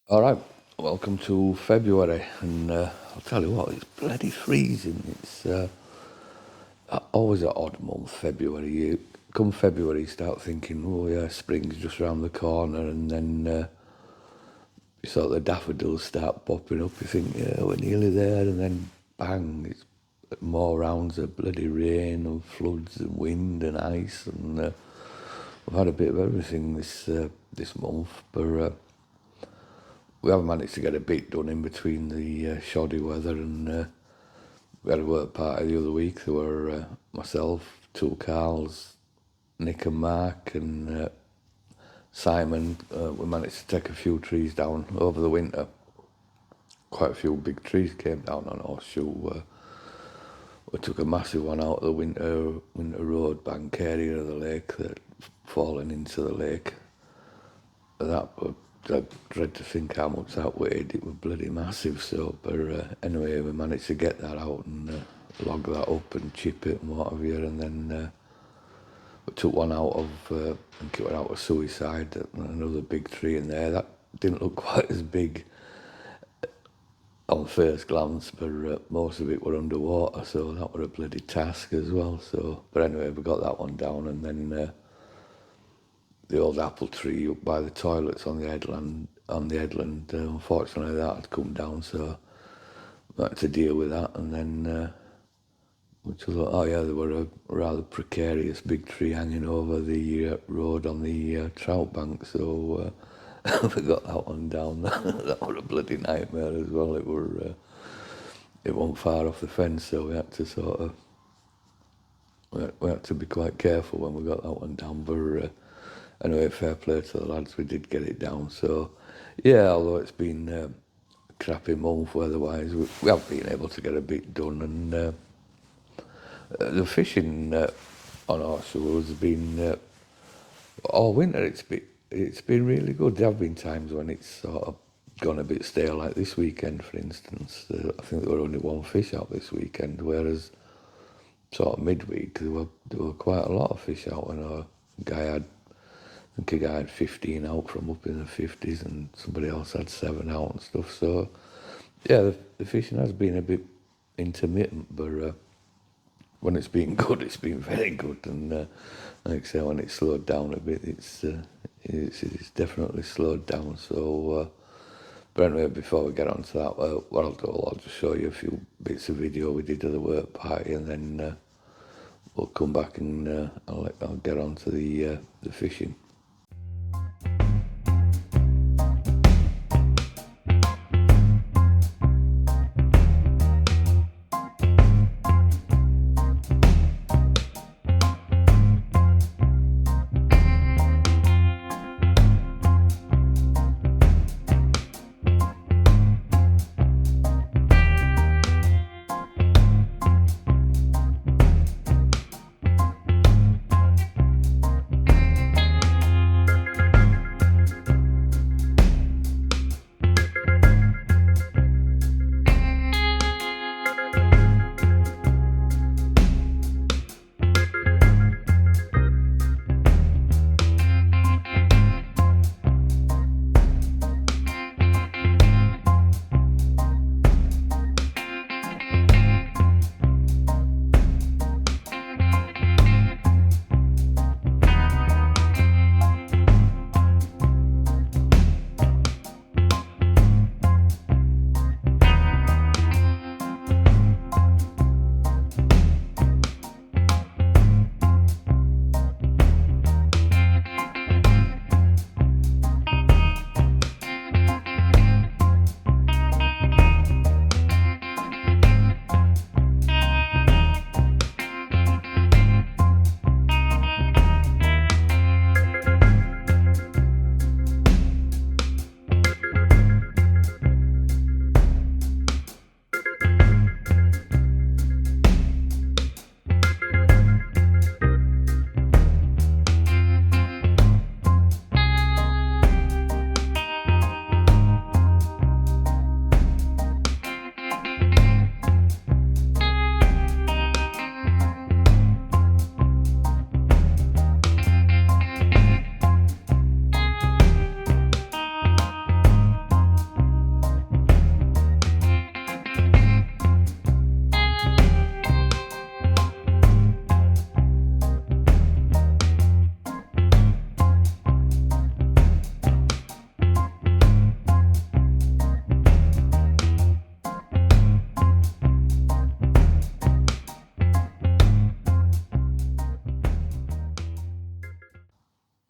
All right, welcome to February, and I'll tell you what, it's bloody freezing. It's always an odd month, February. Come February, you start thinking, oh yeah, spring's just round the corner, and then you sort of the daffodils start popping up. You think, yeah, we're nearly there, and then bang, it's more rounds of bloody rain and floods and wind and ice, and we've had a bit of everything this month, but. We haven't managed to get a bit done in between the shoddy weather and we had a work party the other week. There were myself, two Carls, Nick and Mark and Simon. We managed to take a few trees down over the winter. Quite a few big trees came down on Horseshoe. We took a massive one out of the winter road bank area of the lake that fallen into the lake. I dread to think how much that weighed. It was bloody massive. So, but anyway, we managed to get that out and log that up and chip it and what have you. And then we took one out of, I think it went out of Suicide, another big tree in there. That didn't look quite as big on first glance, but most of it were underwater, so that was a bloody task as well. So, but anyway, we got that one down, and then the old apple tree up by the toilets on the headland. Unfortunately, that had come down, so we had to deal with that. And then, which was, oh yeah, there were a rather precarious big tree hanging over the road on the trout bank, so we got that one down. That was a bloody nightmare as well. It wasn't far off the fence, so we had to sort of we had to be quite careful when we got that one down. But anyway, fair play to the lads, we did get it down. So, yeah, although it's been a crappy month weather-wise, we have been able to get a bit done. And the fishing on our shores has been, all winter, it's been really good. There have been times when it's sort of gone a bit stale, like this weekend, for instance. I think there were only one fish out this weekend, whereas sort of midweek, there were quite a lot of fish out, and a guy had 15 out from up in the 50s, and somebody else had 7 out and stuff. So, yeah, the fishing has been a bit intermittent, but when it's been good, it's been very good. And like I say, when it slowed down a bit, it's definitely slowed down. So, but anyway, before we get on to that, what I'll do, I'll just show you a few bits of video we did at the work party, and then we'll come back and I'll get on to the fishing.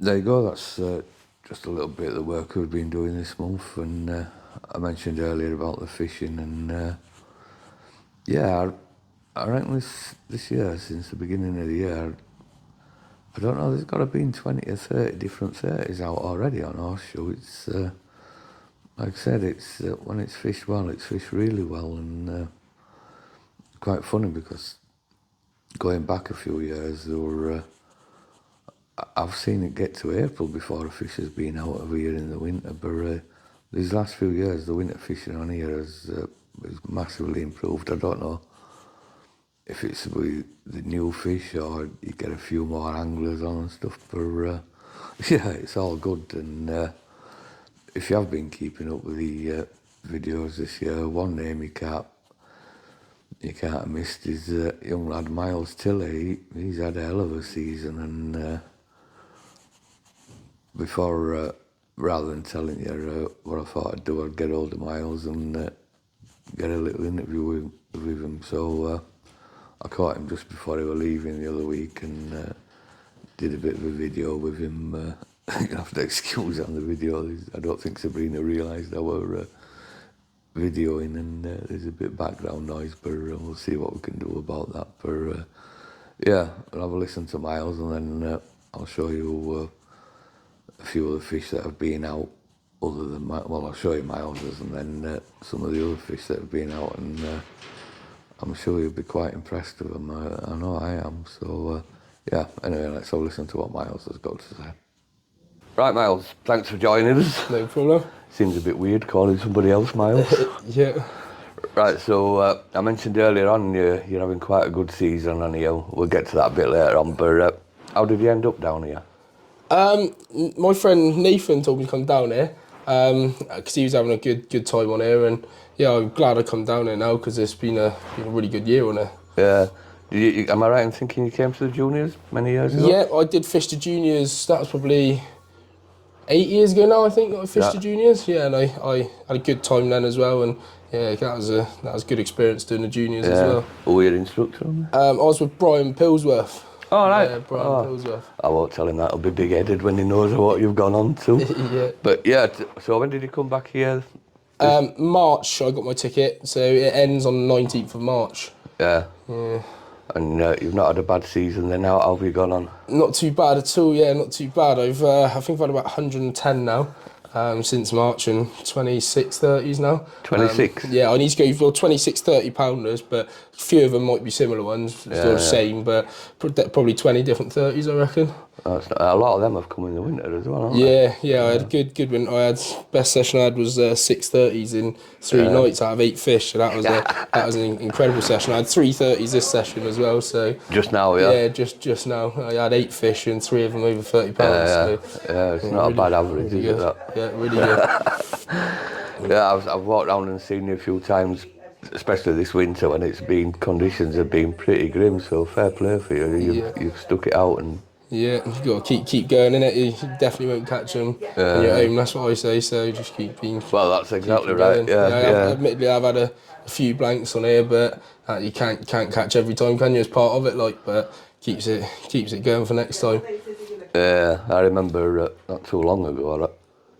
there you go. That's just a little bit of the work we've been doing this month, and I mentioned earlier about the fishing, and yeah, I reckon this year, since the beginning of the year, I don't know, there's got to be 20 or 30 different 30s out already on horseshoe. It's like I said, it's when it's fished well, it's fished really well, and quite funny because going back a few years, there were. I've seen it get to April before a fish has been out of here in the winter, but these last few years, the winter fishing on here has massively improved. I don't know if it's with the new fish or you get a few more anglers on and stuff, but yeah, it's all good. And if you have been keeping up with the videos this year, one name you can't have missed is young lad Miles Tilley. He's had a hell of a season, and before, rather than telling you what I thought I'd do, I'd get hold of Miles and get a little interview with him. So I caught him just before he was leaving the other week, and did a bit of a video with him. You have to excuse on the video. I don't think Sabrina realised I were videoing, and there's a bit of background noise, but we'll see what we can do about that. But yeah, I'll have a listen to Miles, and then I'll show you a few of the fish that have been out other than I'll show you Miles's, and then some of the other fish that have been out, and I'm sure you'll be quite impressed with them. I know I am. So yeah, anyway, let's have a listen to what Miles has got to say. Right, Miles, thanks for joining us. No problem. Seems a bit weird calling somebody else Miles. Yeah. Right, so I mentioned earlier on you're having quite a good season on here. We'll get to that a bit later on, but how did you end up down here? My friend Nathan told me to come down here because he was having a good time on here, and yeah, I'm glad I come down here now because it's been a really good year on here. Yeah. Am I right in thinking you came to the juniors many years ago? Yeah, I did fish the juniors. That was probably 8 years ago now, I think. I fished the juniors. Yeah, and I had a good time then as well, and yeah, that was a good experience doing the juniors as well. Who were your instructor on there? I was with Brian Pillsworth. Oh, right. Yeah, Brian Pillsworth. I won't tell him that. He'll be big-headed when he knows what you've gone on to. Yeah. But yeah, so when did you come back here? March, I got my ticket, so it ends on the 19th of March. Yeah. Yeah. And you've not had a bad season then. How have you gone on? Not too bad at all, yeah, not too bad. I think I've had about 110 now since March, and 26 30s now. 26? Yeah, I need to go for 26 30 pounders, but a few of them might be similar ones, still the same, but probably 20 different 30s, I reckon. A lot of them have come in the winter as well, haven't they? Yeah, I had a good one. Best session I had was 630s in 3 nights out of 8 fish, so that was an incredible session. I had 330s this session as well, so just now, yeah. Yeah, just now. I had 8 fish and 3 of them over 30 pounds. Yeah, it's not really, a bad average, is it? That? Yeah, really good. Yeah, I've walked around and seen you a few times, especially this winter when conditions have been pretty grim. So fair play for you. You've stuck it out and. Yeah, you've got to keep going, innit? You definitely won't catch them when you're home, that's what I say, so just keep being... Well, that's exactly right, yeah. Admittedly, I've had a few blanks on here, but you can't catch every time, can you, as part of it, but keeps it going for next time. Yeah, I remember not too long ago,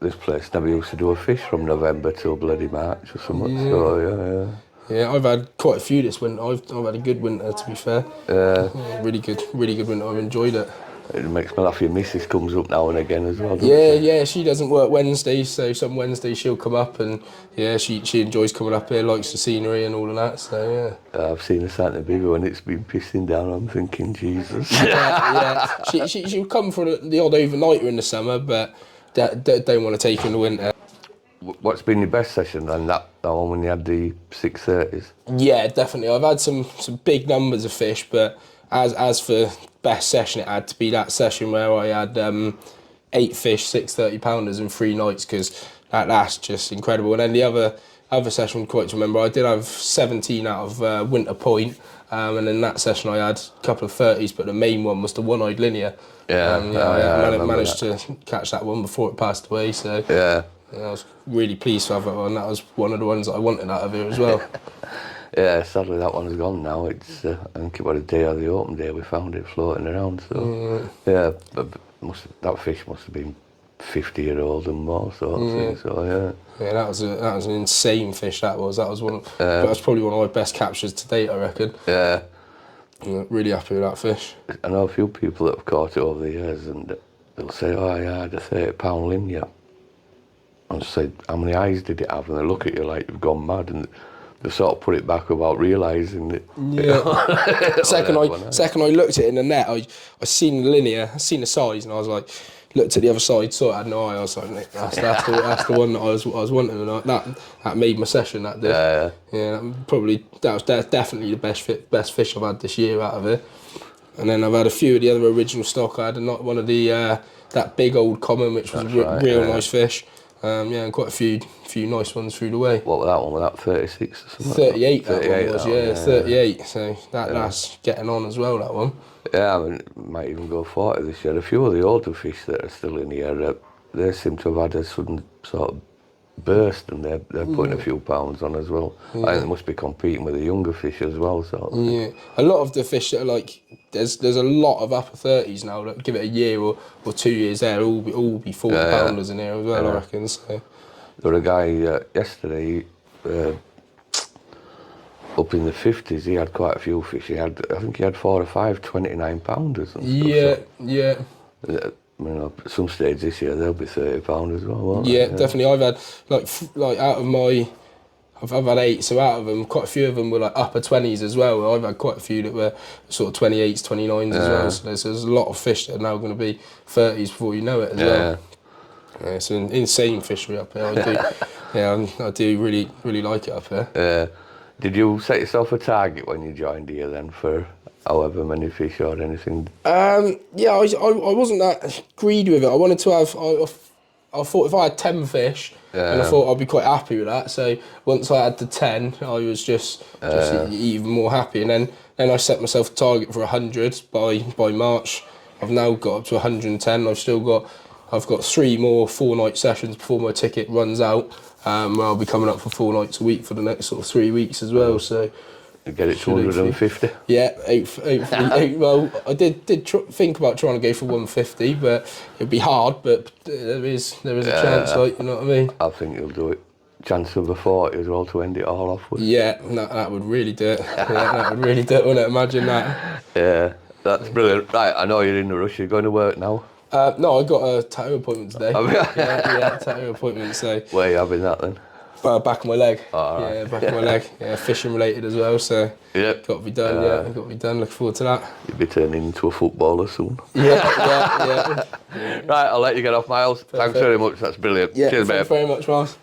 this place never used to do a fish from November till bloody March or something, so Yeah, I've had quite a few this winter. I've had a good winter, to be fair. Yeah, really good winter. I've enjoyed it. It makes me laugh. Your missus comes up now and again as well. Yeah. She doesn't work Wednesdays, so some Wednesdays she'll come up, and yeah, she enjoys coming up here, likes the scenery and all of that. So yeah. I've seen her Santa Bigger when it's been pissing down. I'm thinking, Jesus. Yeah. She'll come for the odd overnighter in the summer, but don't want to take her in the winter. What's been your best session then? That one when you had the 630s? Yeah, definitely. I've had some big numbers of fish, but as for best session, it had to be that session where I had 8 fish, 630 pounders in 3 nights, because that's just incredible. And then the other session, quite to remember, I did have 17 out of Winter Point, and in that session I had a couple of 30s, but the main one was the one-eyed linear. I managed to catch that one before it passed away. So yeah, I was really pleased to have that one. That was one of the ones that I wanted out of here as well. Yeah, sadly that one's gone now. It's I think it was the day of the open day we found it floating around. So yeah, but that fish must have been 50-year-old and more sort of thing. So Yeah, that was an insane fish. That was that was probably one of my best captures to date, I reckon. Yeah. Really happy with that fish. I know a few people that have caught it over the years, and they'll say, "Oh, yeah, I had a 30-pound linear." And I say, "How many eyes did it have?" And they look at you like you've gone mad, and they sort of put it back without realising it. Yeah. second I looked at it in the net, I seen the linear, I seen the size, and I was like, looked at the other side, saw it had no eye. I was like, that's the one that I was wanting, and that made my session. That did. That was definitely the best fish I've had this year out of it. And then I've had a few of the other original stock. I had one of the that big old common, which was real nice fish. And quite a few nice ones through the way. What was that one? Was that 36 or something? 38 that one was, 38. So that's getting on as well, that one. Yeah, I mean, it might even go 40 this year. A few of the older fish that are still in here, they seem to have had a sudden sort of burst, and they're putting a few pounds on as well. I think they must be competing with the younger fish as well, sort of. Yeah, a lot of the fish that are like, there's a lot of upper 30s now that give it a year or 2 years there, all be 40 pounders in here as well, I reckon. So. There was a guy yesterday up in the 50s, he had quite a few fish. I think he had 4 or 5 29-pounders and stuff. Yeah. At some stage this year they'll be 30 pound as well, won't they? Yeah, definitely. I've had like out of my, I've had 8, so out of them, quite a few of them were like upper 20s as well. I've had quite a few that were sort of 28s, 29s as well. So there's a lot of fish that are now going to be 30s before you know it as well. Yeah, it's an insane fishery up here. I do really like it up here. Did you set yourself a target when you joined here then for however many fish or anything? I wasn't that greedy with it. I wanted to have. I thought if I had 10 fish, and I thought I'd be quite happy with that. So once I had the 10, I was just even more happy. And then I set myself a target for 100 by March. I've now got up to 110. I've got 3 more 4-night sessions before my ticket runs out. Where I'll be coming up for 4 nights a week for the next sort of 3 weeks as well. So. Get it to 150? Yeah, 8. Well, I did think about trying to go for 150, but it'd be hard. But there is a chance, like, you know what I mean. I think you'll do it. Chance of a 40 as well to end it all off with. Yeah, that would really do it. That would really do it, wouldn't it? Imagine that. Yeah, that's brilliant. Right, I know you're in a rush. You're going to work now. No, I got a tattoo appointment today. Yeah, tattoo appointment. So. Where are you having that then? Back of my leg. Right. Yeah, back of my leg. Yeah, fishing related as well. So. Yep. Got to be done. Got to be done. Looking forward to that. You'll be turning into a footballer soon. Yeah. Right, I'll let you get off, Miles. Perfect. Thanks very much. That's brilliant. Yeah, Cheers, thanks mate. very much, Miles.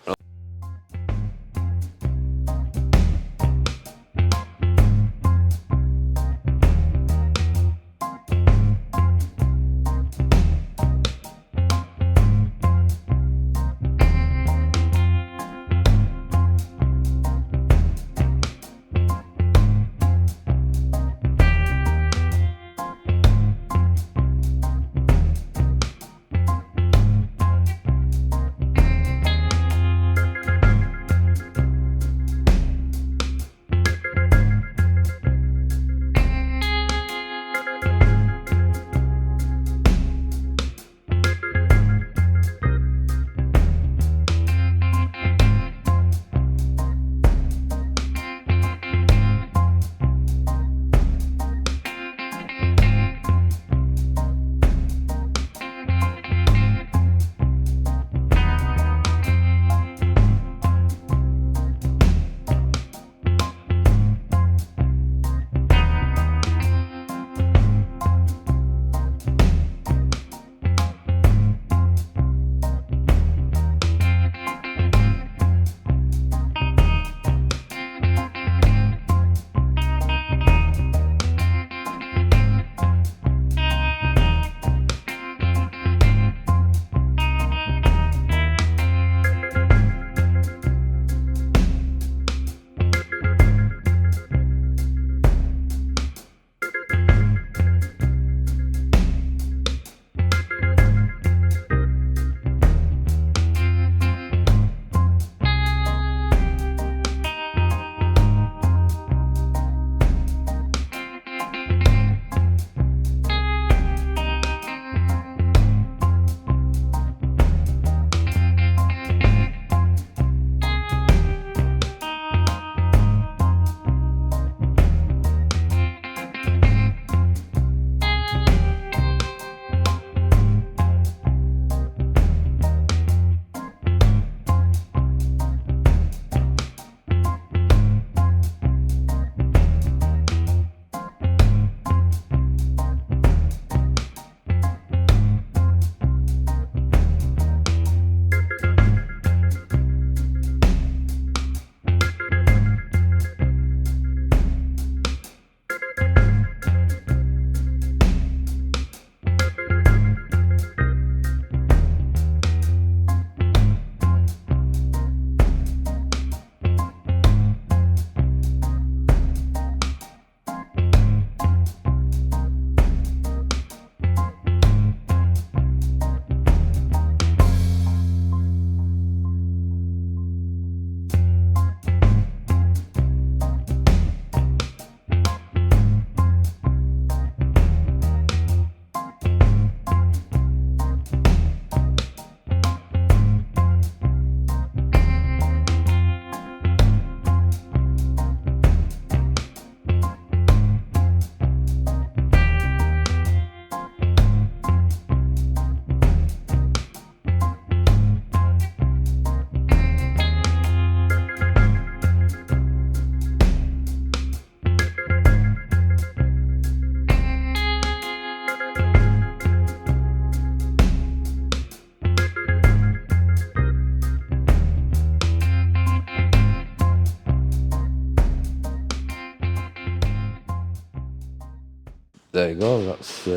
there you go, that's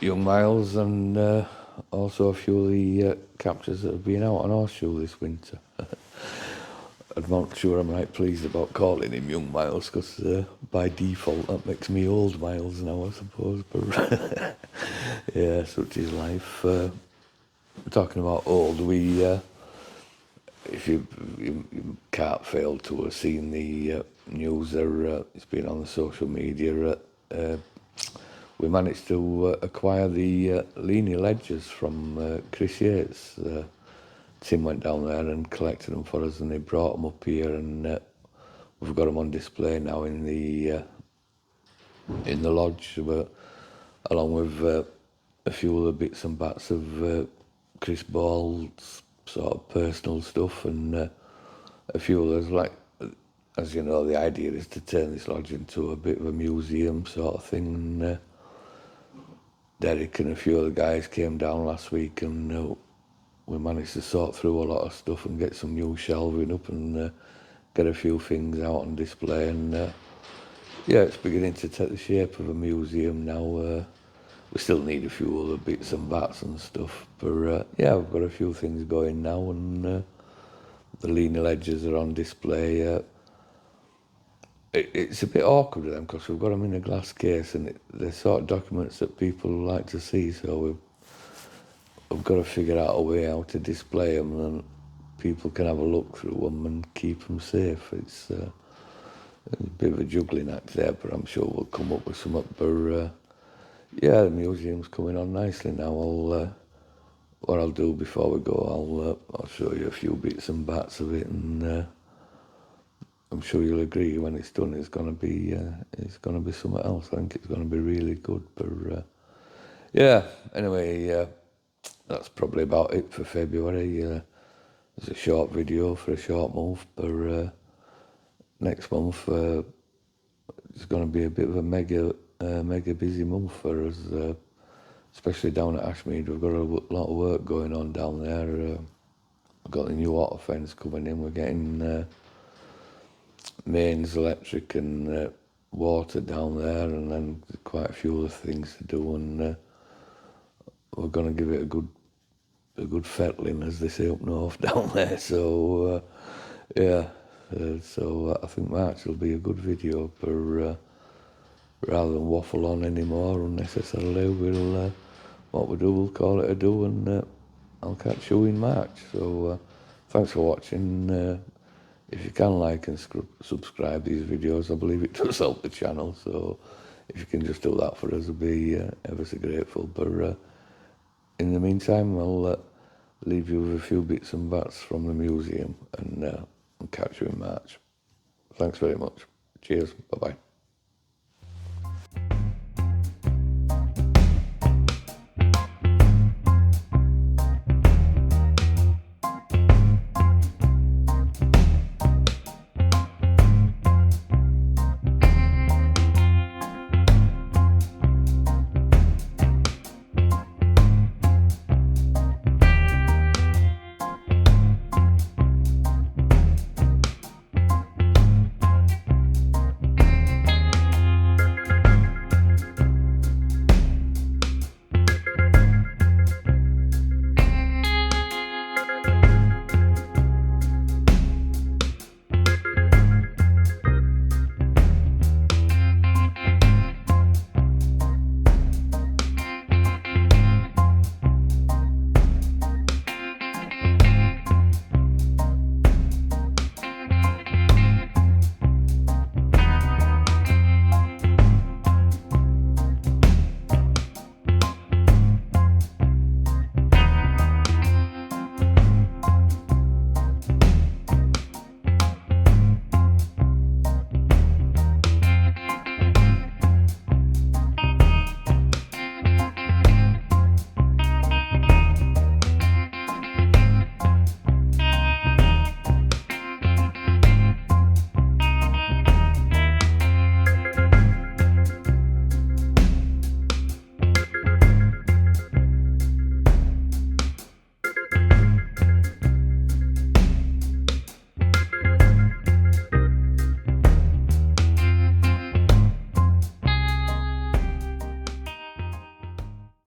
young Miles and also a few of the captures that have been out on horseshoe this winter. I'm not sure I'm right pleased about calling him young Miles, because by default that makes me old Miles now, I suppose, but yeah, such is life. Talking about old, if you can't fail to have seen the news there, it's been on the social media, we managed to acquire the linear ledgers from Chris Yates. Tim went down there and collected them for us, and they brought them up here, and we've got them on display now in the lodge, along with a few other bits and bats of Chris Ball's sort of personal stuff, and a few others. Like, as you know, the idea is to turn this lodge into a bit of a museum sort of thing. And Derek and a few other guys came down last week, and we managed to sort through a lot of stuff and get some new shelving up, and get a few things out on display. And yeah, it's beginning to take the shape of a museum now. We still need a few other bits and bats and stuff, but yeah, we've got a few things going now, and the linear ledgers are on display. It's a bit awkward with them because we've got them in a glass case, and they're sort of documents that people like to see, so we've got to figure out a way how to display them, and people can have a look through them and keep them safe. It's a bit of a juggling act there, but I'm sure we'll come up with something. But yeah, the museum's coming on nicely now. What I'll do before we go, I'll show you a few bits and bats of it, and I'm sure you'll agree when it's done. It's gonna be something else. I think it's gonna be really good. But yeah, anyway, that's probably about it for February. It's a short video for a short month, but next month it's going to be a bit of a mega busy month for us, especially down at Ashmead. We've got a lot of work going on down there. We've got the new water fence coming in. We're getting mains, electric and water down there, and then quite a few other things to do, and we're going to give it a good fettling, as they say up north down there. So yeah, so I think March will be a good video. But rather than waffle on anymore unnecessarily, we'll call it a do, and I'll catch you in March. So thanks for watching. If you can like and subscribe these videos, I believe it does help the channel. So if you can just do that for us, I'd be ever so grateful. But in the meantime, I'll leave you with a few bits and bats from the museum, and I'll catch you in March. Thanks very much. Cheers. Bye-bye.